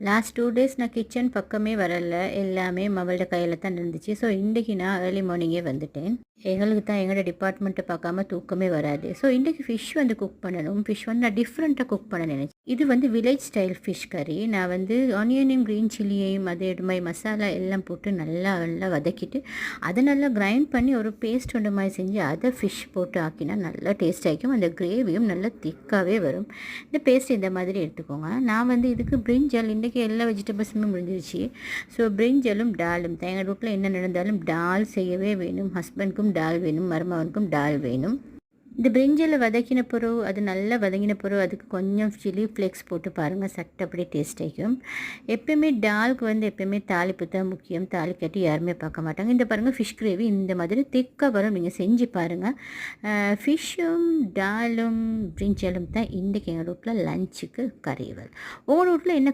Last 2 days நான் kitchen பக்கமே வரல. எல்லாமே மவளோட கையில தான் இருந்துச்சு. ஸோ இன்றைக்கி நான் ஏர்லி மார்னிங்கே வந்துட்டேன். எங்களுக்கு தான் எங்களோட டிபார்ட்மெண்ட்டை பார்க்காம தூக்கமே வராது. ஸோ இன்றைக்கி ஃபிஷ் வந்து குக் பண்ணணும். ஃபிஷ் வந்து நான் டிஃப்ரெண்ட்டாக குக் பண்ண நினைச்சேன். இது வந்து வில்லேஜ் ஸ்டைல் ஃபிஷ் கறி. நான் வந்து ஆனியனையும் க்ரீன் சில்லியையும் அதே மாதிரி மசாலா எல்லாம் போட்டு நல்லா நல்லா வதக்கிட்டு அதை நல்லா கிரைண்ட் பண்ணி ஒரு பேஸ்ட் ஒன்று மாதிரி செஞ்சு அதை ஃபிஷ் போட்டு ஆக்கினா நல்லா டேஸ்ட் ஆகிக்கும். அந்த கிரேவியும் நல்லா திக்காகவே வரும். இந்த பேஸ்ட் இந்த மாதிரி எடுத்துக்கோங்க. நான் வந்து இதுக்கு பிரிஞ்சால் இன்றைக்கி எல்லா வெஜிடபிள்ஸுமே முடிஞ்சிருச்சு. ஸோ பிரிஞ்சாலும் டாலும் எங்கள் வீட்டில் என்ன நடந்தாலும் டால் செய்யவே வேணும். ஹஸ்பண்டுக்கும் டால் வேணும், மருமகனுக்கும் டால் வேணும். இந்த பிரிஞ்சில் வதக்கின பிறகு அது நல்லா வதங்கின பிறகு அதுக்கு கொஞ்சம் சில்லி ஃப்ளேக்ஸ் போட்டு பாருங்கள், சட்டை அப்படியே டேஸ்ட் ஆகிக்கும். எப்பயுமே டாலுக்கு வந்து எப்பயுமே தாளிப்பு தான் முக்கியம். தாளிக்காட்டி யாருமே பார்க்க மாட்டாங்க. இந்த பாருங்கள் ஃபிஷ் கிரேவி இந்த மாதிரி திக்காக வரும். நீங்கள் செஞ்சு பாருங்கள். ஃபிஷ்ஷும் டாலும் பிரிஞ்சாலும் தான் இன்றைக்கி எங்கள் வீட்டில் லஞ்சுக்கு கறிவல். உங்கள் வீட்டில் என்ன